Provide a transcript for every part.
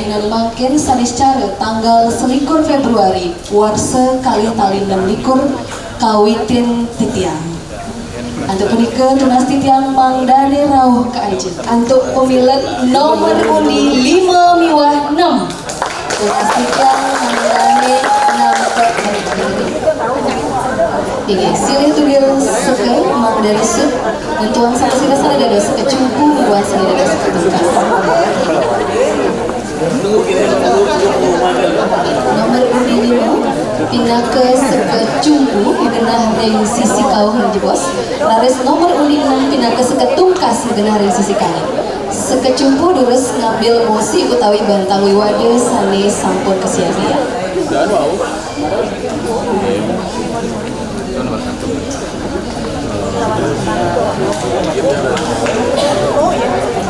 Dingan mangkin sanis cara tanggal 21 Februari warsa kali tali 26 kawitin titiang. Untuk punika tunas titiang mangdane rauh ke aja. Untuk pemilet nomor undi 5 miwah 6. Tunas titiang mangdane 6 ke Oke, silih tugir suka mang dari sub dan tuang sama sila sana dada suka cumpu buat sila dada suka tungkas. Nomor undi 5 pindah ke suka cumpu genah dari sisi kau hanji bos. Laris nomor undi 6 pindah ke suka tungkas genah dari sisi kanan. Suka cumpu durus ngambil mosi utawi bantang wiwade sane sampun kesia-sia.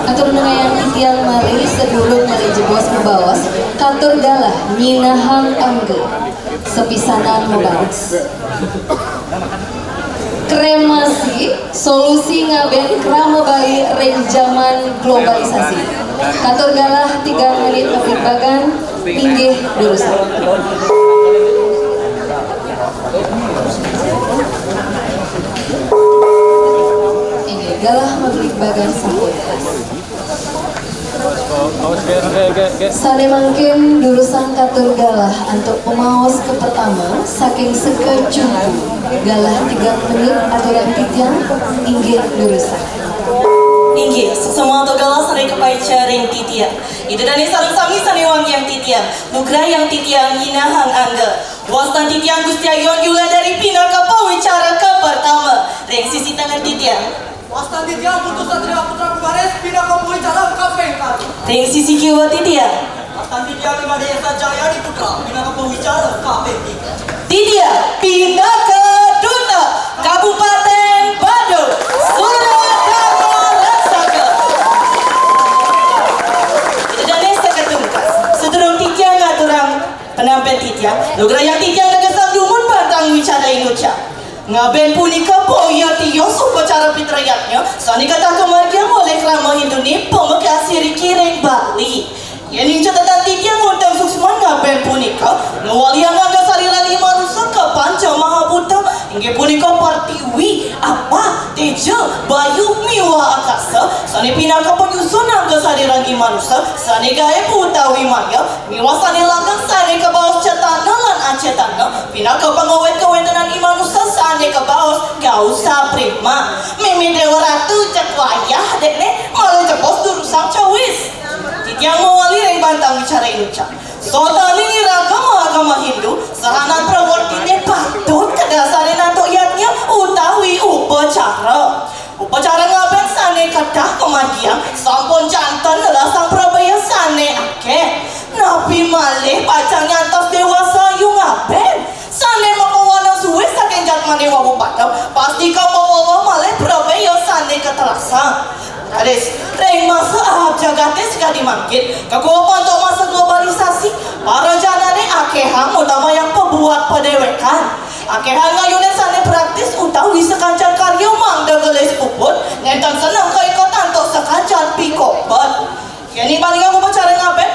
Atur nungayang titiang mari sebelum mari jebos membawas katur galah nyinahang angge sepisanan membawas kremasi solusi ngaben krama bali reng zaman globalisasi katur galah 3 menit bagan pinggih durusan. Ini galah membeli bagan sampun. Sane mangkin durusan katur galah untuk pemawas ke pertama saking sekejumpu galah 3 menit aturan titiang inggih durusan. Inggih, semua untuk galah sane kepaica ring titiang. Itu dani sarung sami sane wang yang titiang. Nugra yang titiang hinahang angga. Wastan titiang Gusti Ayon juga dari pina ke pawicara ke pertama. Ring sisi tangan titiang. Wastan titiang putus satria putra kubares pina ke pawicara ke pengkar. Ring sisi kiwa titiang. Wastan titiang lima desa jaya di putra pina ke pawicara ke pengkar. Titiang pindah ke Duta Kabupaten Badung. Penampilan titiang, nugra yang titiang nagasang dumun batang wicara inuca. Ngaben punika poya tiyo supacara pitrayatnya. Sani kata kemargian oleh krama Hinduni pemekasiri kireng Bali. Yang catatan titiang undang suksman ngaben punika. Nuwali yang agak saliran lima rusak ke panca mahabuta. Hingga punika partiwi apa teja bayu miwa akasa. Sani pinang ke penyusun agak saliran lima rusak. Sani gaya putawi maya. Miwa sani langgang sani ke bawah cetana lan acetana. Pinang ke pengawet kewendanan lima rusak. Sani ke bawah gausa prima. Mimi dewa ratu cek wayah dek ne malah jebos durusang cawis. Titiang mewali yang bantang bicara inucap. Sotani agama Hindu sahanan prawortine patut kedasarin atau iatnya utawi upacara. Upacara ngaben sane kadah kemadian sampun jantan lasang prabaya sane ake. Nabi malih pacang nyantos dewasa yu ngaben. Sane makawana suwe saking jatmane wawu padam pasti kamawawa malih prabaya sane ketelasa. Ades, reng masa ahab jagate sekali mangkit. Kekuatan untuk masa globalisasi, para janane akehang utama yang pembuat pedewekan. Akehang ngayunen sane praktis utawi sekancan karya mangda gelis puput. Ngentan senang keikatan untuk sekancan pikopet. Yani paling aku bicara ngaben,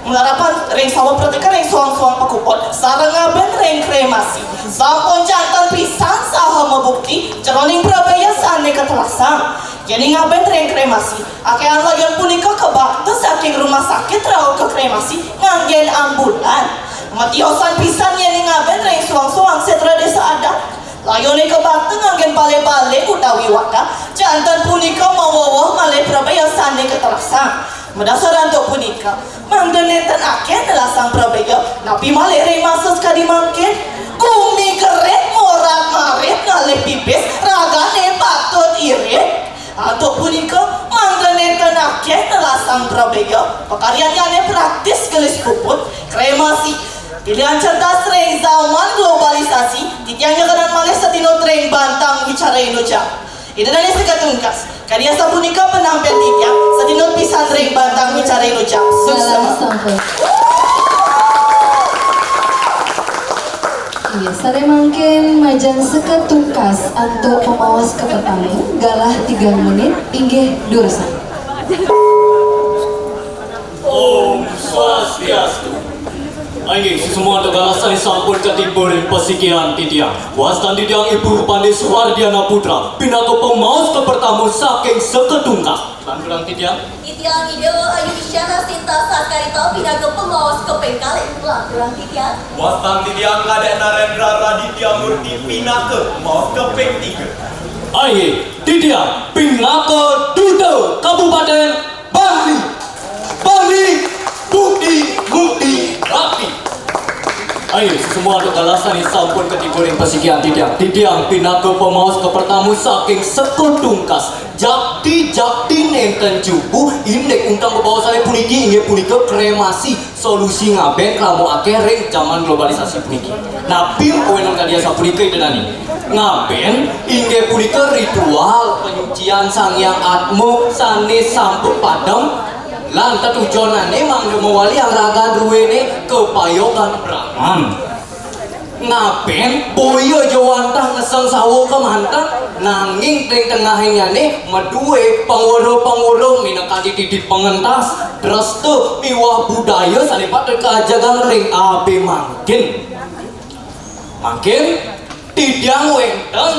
melarapan reng sawah pratika reng suang-suang pekupot. Sarang ngaben reng kremasi. Sampun jantan pisan saha membukti ceroning prabaya sane ketelasang. Jadi ngaben reng kremasi. Akean layan punika kebakta saking rumah sakit rau ke kremasi nganggen ambulan. Matiosan pisan yang ngaben reng suang-suang setra desa adat. Layone kebakta nganggen bale-bale utawi wadah. Jantan punika mawawah malih prabaya sane ketelasang. Mendasar untuk punika mangdenetan akean lasang prabaya. Napi malih reng masa sekali mangkin. Bumi keret morat marit ngalih pipis ragane patut irit. Untuk punika mangdenetan akean lasang prabaya. Pekariannya praktis gelis puput kremasi. Pilihan cerdas reng zaman globalisasi. Titiangnya kanan malih setino reng bantang bicara inucap. Itu dari sekatungkas. Karya sapunika penampilan titiang setino pisan reng bantang bicara inucap. Sukses. Iya, sare mangkin majan seketungkas untuk pemawas ke pertama galah 3 menit inggih durusan. Om Swastiastu. Aing semua adalah saya sampun ketimbulin pasikian titiang. Wastan titiang ibu pandai Suwardiana Putra. Pinaka pemaus ke pertamu saking sekedungkas. Lantulang titiang. Titiang ide ayu isyana sinta saat karito pinaga pemawas kepengkalen. Lantulang titiang. Wastan titiang kadek Narendra Raditya Murti pinaka maus keping 3. Aing titiang pinaka Duda Kabupaten Bali. Bali Bukti Mukti Rakti. Ayo semua ada alasan yang sampun ketimbulin pasikian titiang. Titiang pinaka pemaus ke pertamu saking sekudungkas. Jakti nenten jubu indek untang bebawa saya puniki inge punika kremasi solusi ngaben kamu akhirnya zaman globalisasi puniki. Nabi wenon kadia sapunika idenani. Ngaben inge punika ritual penyucian sangyang atmo sanes sampe padam. Lantas tujuannya mangga mewali yang raga ruwene kepayokan Brahman. Ngaben boyo jawantah ngeseng sawo kemantan nanging teng tengahnya nih medue pangworo minakati titik pengentas terus tuh miwah budaya salipat keajagan ring abe makin tidiang wenten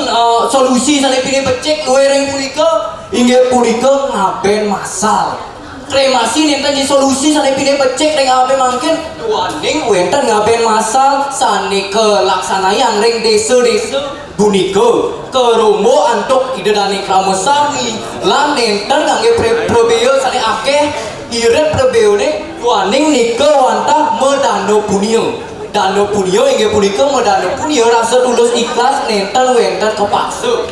solusi salipini becek luwe ring punika inggih punika ngaben masal. Kremasi nenten di solusi sane pilih becek ring abe mangkin duaning wenten ngaben masal sane kelaksanaan ring desa-desa punika keromo antuk idedane kramosami lan nenten kangge probeo sane akeh iret probeone duaning nika wantah medano punio dano punio inggih punika medano punio rasa tulus ikhlas nenten wenten kepaksa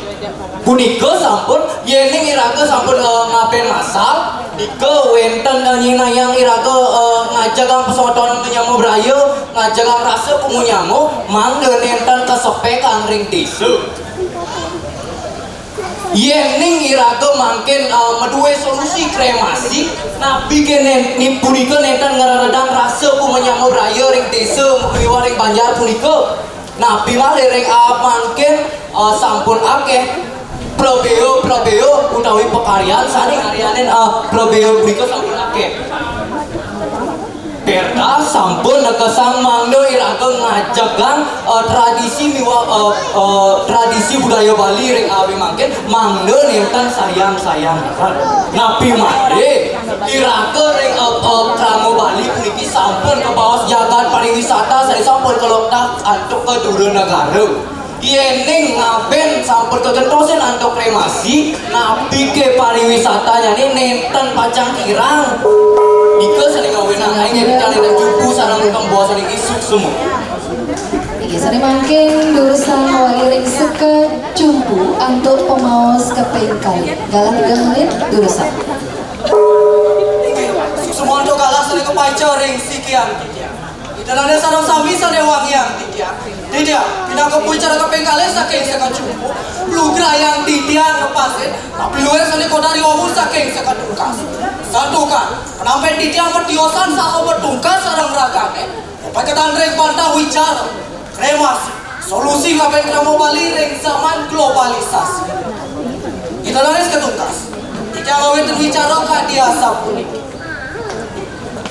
punika sampun yening iraga sampun ngaben masal dika wenten nyina yang iraga ngajagang pesotonan penyamu brayo ngajagang rasa pengunyamu mangga nenten kesepekan ring desa yening iraga mangkin medue solusi kremasi nabi kenen ni punika nenten ngeredang rasa penyamu brayo ring desa miwa ring Banjar punika nabi malih ring mangkin sampun akeh probeo utawi pekaryan saning arianen probeo punika sampun akeh. Perda sampun nekesang mangga iraga ngajagang tradisi miwa tradisi budaya Bali ring awi mangkin mangga nenten sayang napi made iraga ring kramo Bali puniki sampun kebawas jagat pariwisata sari sampun keloktak antuk ke dura negara. Yening ngaben sampun kegentosen antuk kremasi nabi ke pariwisatanya nih nenten pacang kirang dika saling ngawenang aing dicari dan jubu sarang utang bawa saling isuk semua Iki sari mangkin jurusan waliring seke cumpu antuk pemaos kepengkal galah 3 menit jurusan Semua untuk kalah sering kepacar ring sikian Itanane sarang sami sane wangian Tidak, pindah ke pucara kepengkale saking seka cumpu Lugra yang titian lepasin tapi luwe sane kodari omur saking seka tungkas Santukan, penampen titian metiosan sao betungkas sarang ragane Paketan ring bantah wicara kremasi solusi ngaben kramo Bali ring zaman globalisasi Itanane ketungkas Titian ngaweten wicara kadiasa puniki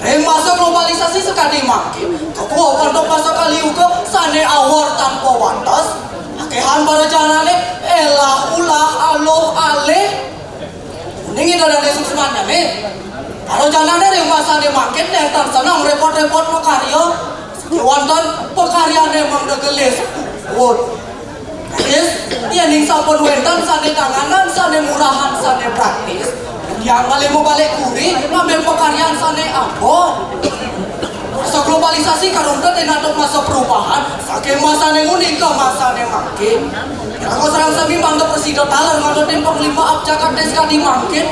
ring masa globalisasi sekali makin ketua pondok masa kali juga sane awar tanpa batas akehan para janane elah ulah aloh aleh ini dan suksmanya nih para janane ring masa ne makin nenten senang repot-repot makarya wonten pekaryan emang degelis yes iya ning sampun wenten sane tanganan sane murahan sane praktis yang paling mau balik kuri ngambil pekaryan sane ambon masa globalisasi karuntet yang natuk masa perubahan saking masa nguning ke masa makin aku serang sami mangga presiden talan ngadotin penglima abjakan des kadi makin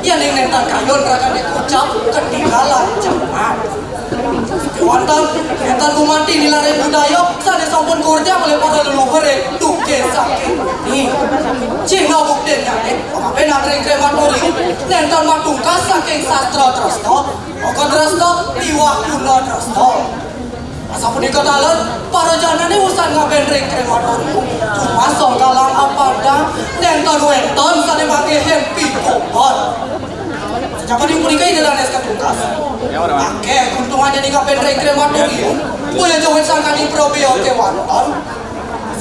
ya ning nentan kayon rakan ucap ketinggalan zaman wonten nentan gumanti nilare budaya sane sampun kurja oleh para leluhur tuke saking nih cina buktinya nih benar ring krematori nentan matungkas saking sastra tresno maka tresno tiwah kuna tresno asa punika talan para janane usan ngaben ring krematori cuma songgalang apada nentan wenton sane mangke hempi kopor Jangan dipulikai dalam es katungkas. Oke, untungannya di kapen reng krematorium. Boleh jauhin sangka di probio ke wanton.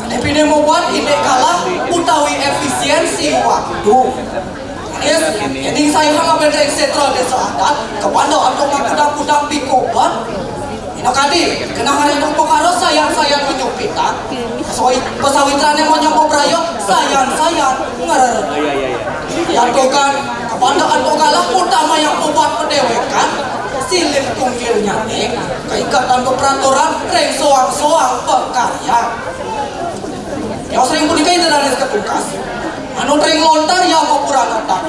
Tapi dia mau buat indek kalah utawi efisiensi waktu. Yes, ini saya kapen reng sentral desa adat kepada untuk makudang-kudang pikoban. Kadi, kenangan itu pokaro sayang-sayang menyupitan. Pesawitran yang mau nyampo brayo, sayang-sayang ngerer. Yantokan, kepada antokalah utama yang obat pedewekan, silip tunggilnya nih, keikatan keperaturan, reng soang-soang pekarya. Yang sering pudikai dari ketungkas. Anu ring lontar yang mau kurang ketak.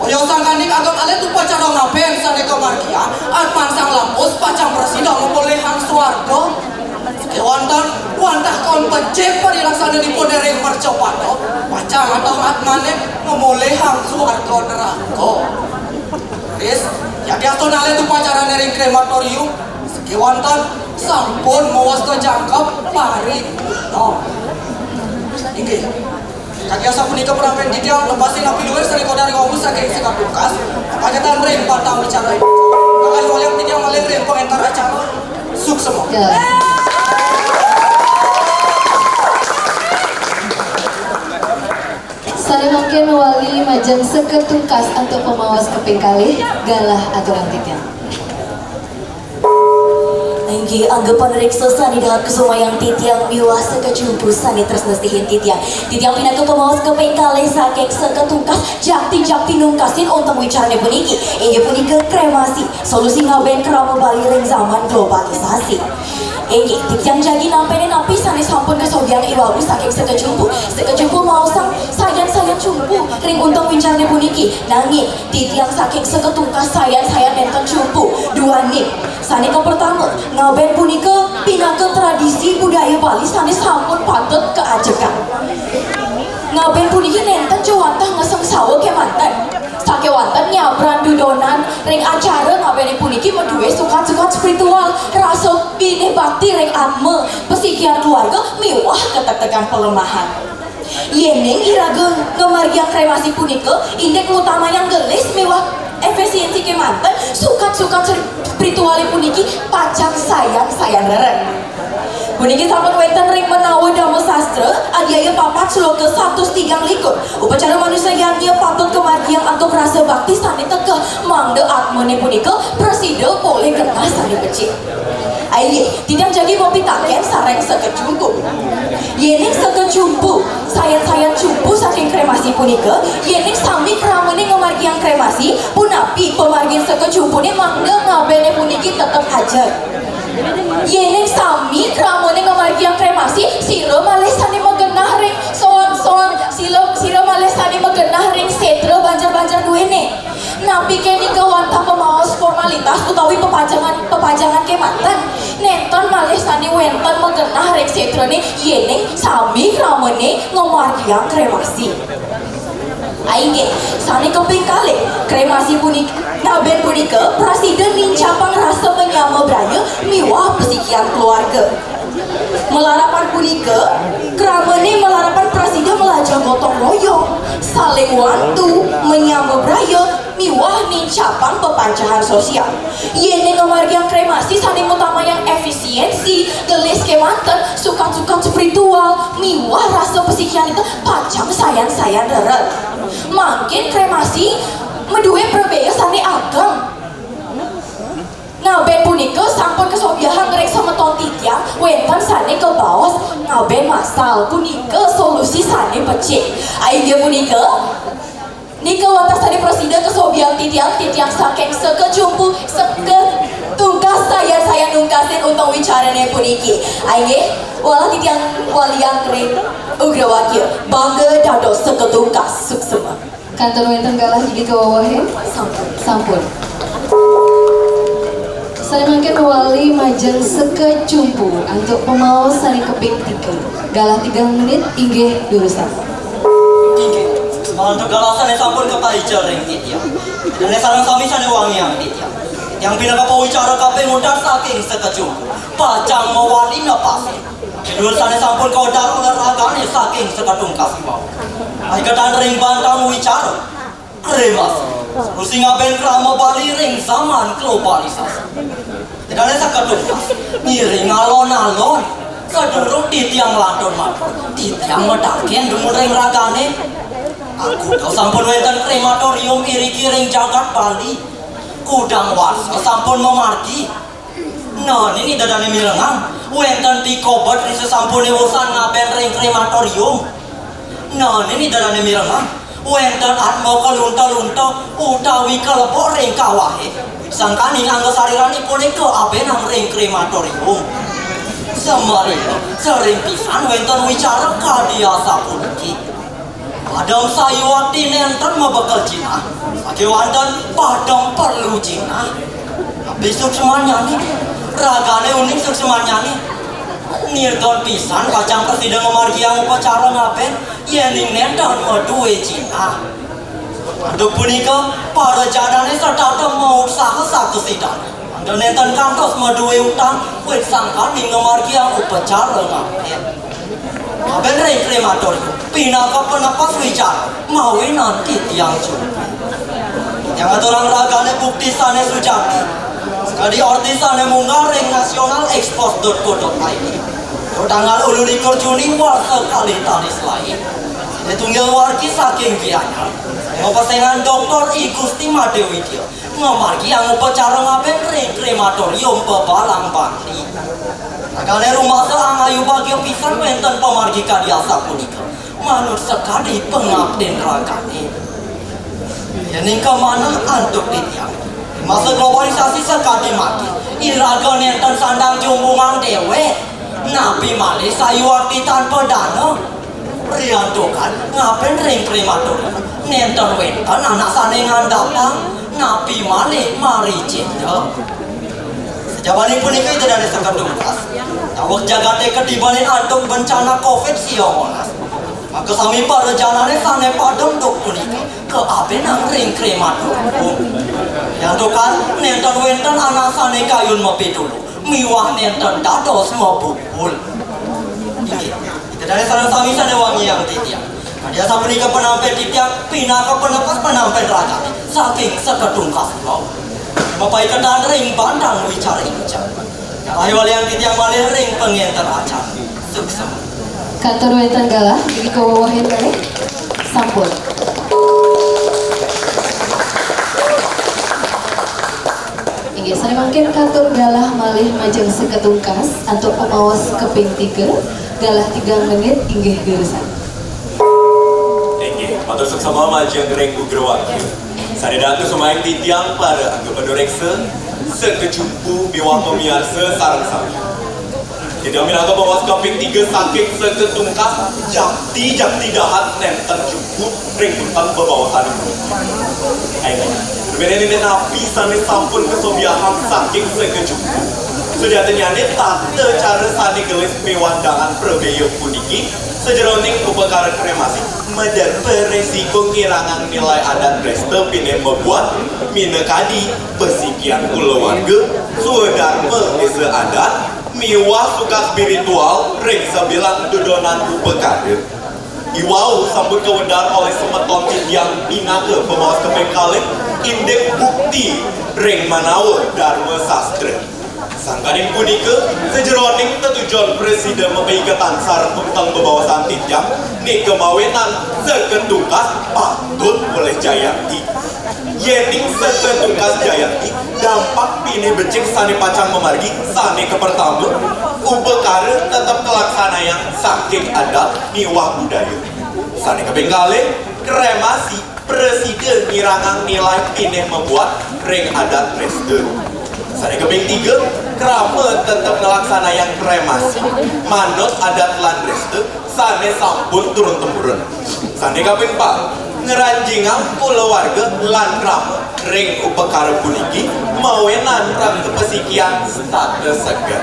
Oyong sangkanik agak alet tuh pacara ngapain sana kemarkia. Atman sang lampus pacang presiden membolehang suarga. Wantah kon pecek parilang sana di podereng percopato. Pacang atau atmanek membolehang suarga neraka. Riz, jadi atau alet tuh pacara nering krematorium. Sekiwantan sampun mawas ke jangkap pari. No. Inggih. Kaki asa punika perampen didiam lepasin api luar sering kodari ngomong saking sikap lukas. Paketan rem batang bicara. Kalau ngoliak didiam malin rem pengentar acara. Suk semua. Saya mungkin wali majang seketungkas untuk pemawas kepingkali galah aturan titiang. Anggi anggapan reksa sani dahat kesumayang titiang miwasa kecumpu sani tresnestihin titiang pinaka pemawas kepengkale saking seketungkas jakti nungkasin untuk wicarane puniki ini punika kremasi solusi ngaben kerama bali ring zaman globalisasi. Enggi titiang jagi nampene napi sani sampun kesobiang iwabu saking sekecumpu mau sang sayang cumpu ring untuk wicarane puniki nanging titiang saking seketungkas sayang nenten cumpu dua nih sani ke pertama ngaben punika pinaka tradisi budaya Bali sani sampun patut keajekan. Ngaben puniki nenten jawantah ngeseng sawo kemanten. Sake wanten nyabran dudonan ring acara ngaben puniki meduwe sukat-sukat spiritual rasa bine bakti ring atme pesikian keluarga miwah ketek-tekan pelemahan. Yeneng iraga ngemargiang kremasi punika indek utama yang gelis mewah efisiensi kemanten sukat-sukat spiritual puniki pacang sayang reren. Puniki sampun wenten ring menawa dhamma sastra adiaya papat sloka 133 upacara manusia yang dia patut kemargiang untuk rasa bakti sani tekeh mangde atmane punika presida boleh genah sani becik. Aye, tidak jadi mau pitaken sareng sekecumpu. Yening sekecumpu, sayang cumpu saking kremasi punika, yening sami kramene ngemargiang kremasi, punapi pemargian sekecumpu ni mangga ngabene puniki tetep aja. Yening sami kramene ngemargiang kremasi, sira malih sani megenah ring soang sira malih sani megenah ring setra banjar duwene. Napi kini kewantah pemawas formalitas utawi pepajangan kemanten nenten malih sani wenten megenah rek setrone yening sami kramene ngomargiang kremasi. Aingge sani keping kali kremasi punika naben punika presiden nincapang rasa menyama braya miwah pesikian keluarga. Melarapan punika kramene melarapan presiden melajang gotong royong saling wantu menyama braya miwah nincapang pepancahan sosial. Yene ngemargiang kremasi saling utama yang efisiensi gelis kemanten sukat-sukat spiritual miwah rasa pesikian itu pacang sayang deret. Makin kremasi meduwe perbea sani ageng. Ngaben punika sampun kesobiahan ngerek sama titiang wenten sani ke bawas ngaben masal punika solusi sani becik. Aida punika nika watas tadi presiden kesobiang titiang saking sekecumpu seketungkas saya nungkasin untuk wicarane puniki. Aige walah titiang waliang ring ugrawakil bangga dado seketungkas suksema. Kantor wenten galah jadi kewawahin sampun. Saya mungkin wali majang sekecumpu untuk pemawas sani keping 3 galah 3 menit inggih durusan. Untuk galasan yang sampun kepahijar ring titiang dan sarang sami sane wangi yang titiang yang pinaka pawicara kape ngundar saking sekecumpu pacang mawali napasi dua sane sampun kodar ular ragane saking seketungkas mau aikatan ring bantang wicara kremasi. Terus ngaben krama Bali ring zaman globalisasi. Tidak ada sakadungkas, ngiring alon-alon. Sedurung titiang lanton madu, titiang medaken dumur ring ragane. Aku tau sampun wonten krematorium iriki ring jagat Bali. Kudang warsa sampun memargi. Nah, ini dadane mirengang. Wonten tikobet risa sampun urusan ngaben ring krematorium. Nah, ini dadane mirengang. Wonten atmo kelunta-lunta utawi kelebok ring kawahe. Sangkani anggo sariranipun iku abenang ring krematorium. Semari sering pisan wonten wicara kadiasa puniki. Padang sayuwati nenten mebekal Cina. Ake wonten padang perlu Cina. Tapi suksemanya nih, ragane unik suksemanya nih. Nirton pisan kacang presiden memargiang upacara ngaben yening nenten medue Cina. Untuk punika para jadane serta mau usaha sakesidane. Dan nenten kantos medue utang wit sangkan ing memargiang upacara ngaben. Ngaben ring krematorium pinaka penepas wicara mawi nanti tiang jumpa. Yang aturang ragane bukti sane sujati. Sekali orti sane munggah ring nasional expos.co.id. Tanggal 21 Juni warsa kali tanis lain. Ini tunggal warki saking gianyar. Ngopesengan Dr. I Gusti Madewidya ngamargi yang upacara ngaben ring krematorium Pebalang Bali. Ragane rumah seang ayu bagio pisan wenten pemargi kadiasa punika. Manut sekali pengabden ragane. Yening kemana antuk titiang. Masa globalisasi sekali mati. Iraga nenten sandang jumbungan dewe. Nabi malih sayuwati tanpa dana. Riantokan ngaben ring krematorium. Nenten wenten anak sane ngandapang. Nabi malih mari cinta. Sejabani punika itu dari sakadungkas. Tawak jagate kedibanin antuk bencana COVID-19. Maka sami para janane sane padem dok punika ke abenang ring krematorium. Yang tukan nenten wenten anak sane kayun mepi dulu. Miwah nenten dados mebubul. Ini itu dari sareng sami sane wangi yang titiang. Dia sapunika penampil titiang pinaka penepas penampil raga. Saking sakadungkas kau. Bapak kedan ring bandang wicara ica. Ayo walian titiang malih ring pengenter acara. Sukses. Kantor wonten galah iki kawawahen malih sampun. Inggih sare mangken kantor galah malih majeng seketungkas antuk pemawas keping 3 galah 3 menit inggih gerusan. Inggih, matur suksama majeng ring ugrewaki. Sadedatu sumayang titiang para anggapan reksa sekejumpu miwah pemiarsa sareng sami. Tidak minangka pemawas keping 3 saking seketungkas jakti dahat nenten jumpu ring hutan bebawasan ini. Ayo, berbeda ini nabi sane sampun kesobiahan saking sekejumpu. Sejatinya ini tante cara sane gelis pewandangan perbeyo puniki sejeroning upekara kremasi medar beresiko ngirangan nilai adat reste pine membuat minekadi pesikian keluarga sudarma ese adat miwah suka spiritual ring sebilang dudonan upekara iwau sambut kewendar oleh semeton yang pinake pemawas kepengkalih indek bukti ring manawa dharma sastra. Sangkaning punika sejeroning tetujon presiden memikatan sareng tentang bebawasan titiang ni kemawinan seketungkas patut oleh Jayanti. Yening seketungkas Jayanti dampak pini becik sani pacang memargi sani kepertama upekara tetap kelaksana yang saking adat niwah budaya. Sani kepengkalih kremasi presiden ngirangang nilai pini membuat ring adat reste. Sani keping 3 krama tetap ngelaksana yang kremasi manut adat lan reste sane sampun turun temurun. Sani kaping 4 ngeranjingan keluarga lan krama ring upekara puniki mawenan rang kepesikian status seger.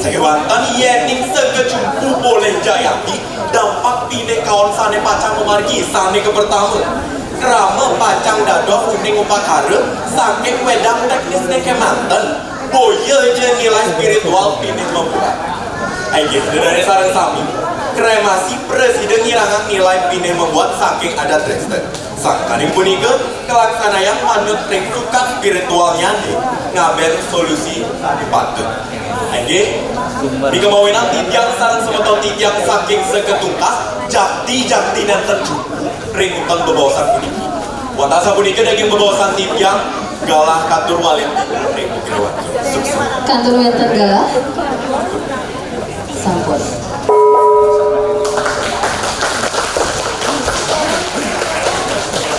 Sakewanten yening sekejumpu boleh Jayanti dampak pine kawan sane pacang memargi sane kepertama krama pacang dadoh uning upakara saking wedang teknis kemanten boya je nilai spiritual pini membuat. Ayo dari sarang sami kremasi presiden ngirangan nilai pini membuat saking adat reste Sangkaring punika kelaksanaan manut ring sukat spiritualnya nih ngaben solusi patut. Angge, dikemauinan titiang sarang semeton titiang saking seketungkas jakti dan terjun ring utang bebawasan puniki. Watasa punika daging bebawasan titiang galah katur walin ring kerewan. Sukses. Kantor wenten galah. Sampun.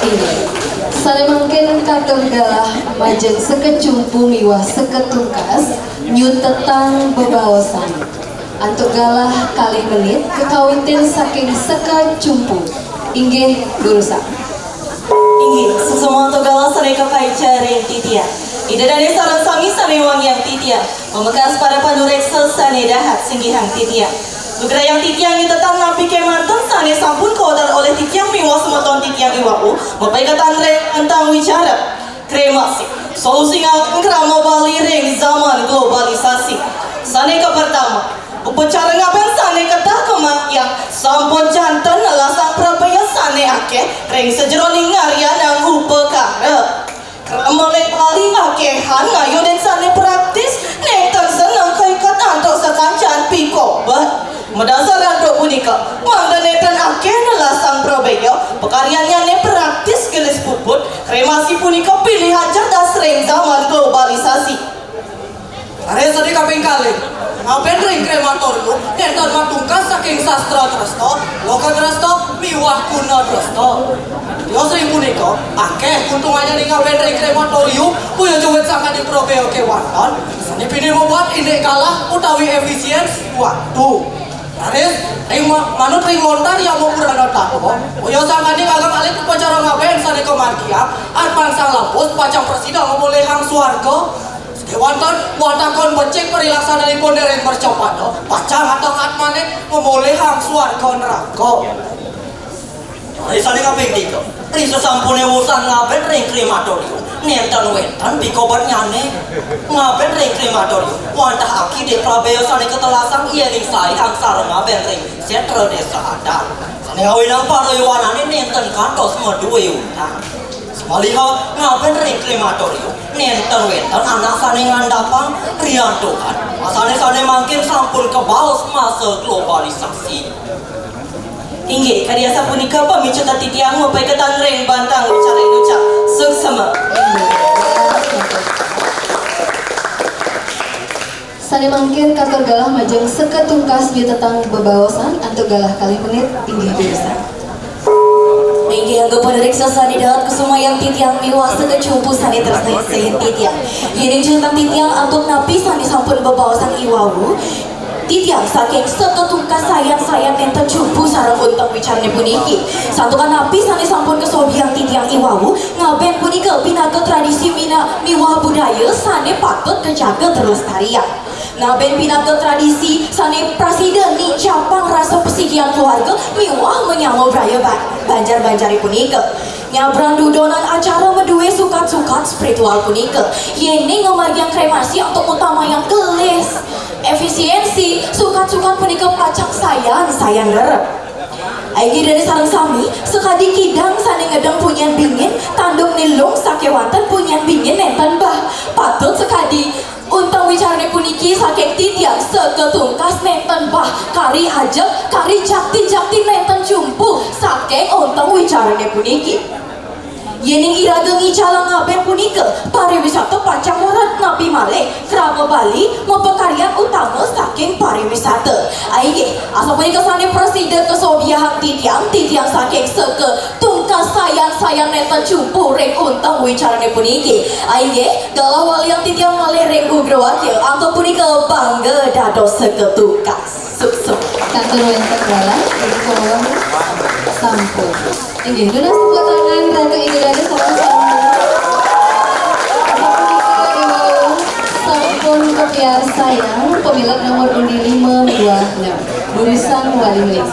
Ini sare mangkin katur galah majeng sekecumpu miwah seketungkas nyutetang bebaosan antuk galah kali menit kekawitin saking sekecumpu inggih durusa Inggih, sesama untuk galah sare kepaicaring titia. Ida dari sarang sami sane wang yang titia. Memekas para panureksa sane dahat singgihang titia. Lugra yang titiang tetang napi kemantan sane sampun kodal oleh titiang miwa semeton titiang iwau. Mapai katanre tentang wicara. Kremasi. Solusi ngawang krama bali ring zaman globalisasi. Sane ke pertama. Upacara ngaben sane ketah kemakian sampun jantan alasang prabaya sane ake ring sejeroning ngarya nang upekara. Krama lek bali akehan ngayon dan sane praktis nektar senang kai katanto sekancan pikobat. Mendasar do punika mangda netan akeh nelasang probeo pekaryannya ne praktis gelis puput kremasi punika pilih hajar das ring zaman globalisasi. Are sadi kaping kalih ngaben ring krematorium nenten matungkas saking sastra Trasta loka Trasta miwah kuna Trasta. Yo sering punika akeh kuntungannya ning ngaben ring krematorium punya duit sangat di probeo kewanton sane pini membuat indek kalah utawi efisiensi waktu. Aris, manut ring lontar yang mau kurang tahu. Yo sangkani kagak alit upacara ngaben sane kemarkian, arpan sang lapus pacang presiden ngomoleh hang swarga. Sekewantan watakon becek perilaksanaanipun dereng percopado, pacang atau atmane ngomoleh hang swarga neraka. Aris sane kaping 3. Ring sesampune wusan ngaben ring krematorium. Nenten wetan pikobat nyane ngaben ring krematorium wantah aki de prabeo sane ketelasang iening sai hang sareng ngaben ring setre desa adat sane ngawinang paroyowanane nenten kantos meduwe utang semaliha ngaben ring krematorium nenten wetan anak sane ngandapang riantokan asane mangkin sampun kebaos masa globalisasi. Inggih, kadiasa punika pemicu titiang mapai ketan ring bantang bicara inuca suksema. sane mangkin katur galah majeng seketungkas di tetang bebawasan antuk galah kali menit inggih durusa Inggih anggapan reksa sani dahat kesumayang titiang miwa sekecumpu sani tresna sehin titiang. Hiring juntang titiang antuk napi sani sampun bebawasan iwawu. Titiang saking seketungkas sayang nenten cumpu sarang untang wicarane puniki. Santukan napi sani sampun kesobiang titiang iwawu ngaben punika pinaga tradisi miwah budaya sane patut kejaga terlestarian. Ngaben pinaga tradisi sane presiden ni capang rasa pesikian keluarga miwah menyambut raya banjar-banjari punika. Nyabran dudonan acara meduwe sukat-sukat spiritual punika. Yene ngemargian kremasi untuk utama yang gelis efisiensi sukat-sukat punika pacak sayan deret. Aigi dari sarang sami sekadi kidang sane ngedeng punyan bingin tandung nilung sakewanten punyan bingin nenten bah patut sekadi untang wicarane puniki saking titiang seketungkas nenten bah kari ajek kari jakti nenten cumpu saking untang wicarane puniki. Yening iragengi calang ngaben punika pariwisata pacang larat napi malih krama Bali mepekaryan utama saking pariwisata. Aige asa punika sane presiden kesobiahan titiang saking seke tungkas sayang neta cumpu ring untang wicarane puniki. Aige galah walian titiang malih ring ugrawakil angka punika bangga dados seke tungkas. Sukses. kantor wenten galah kolom sampun inggih dunas tepuk tangan ratu Inggilani sama-sama sampun kopiar sayang pemilik nomor undi 526 Durusan Wali Milik.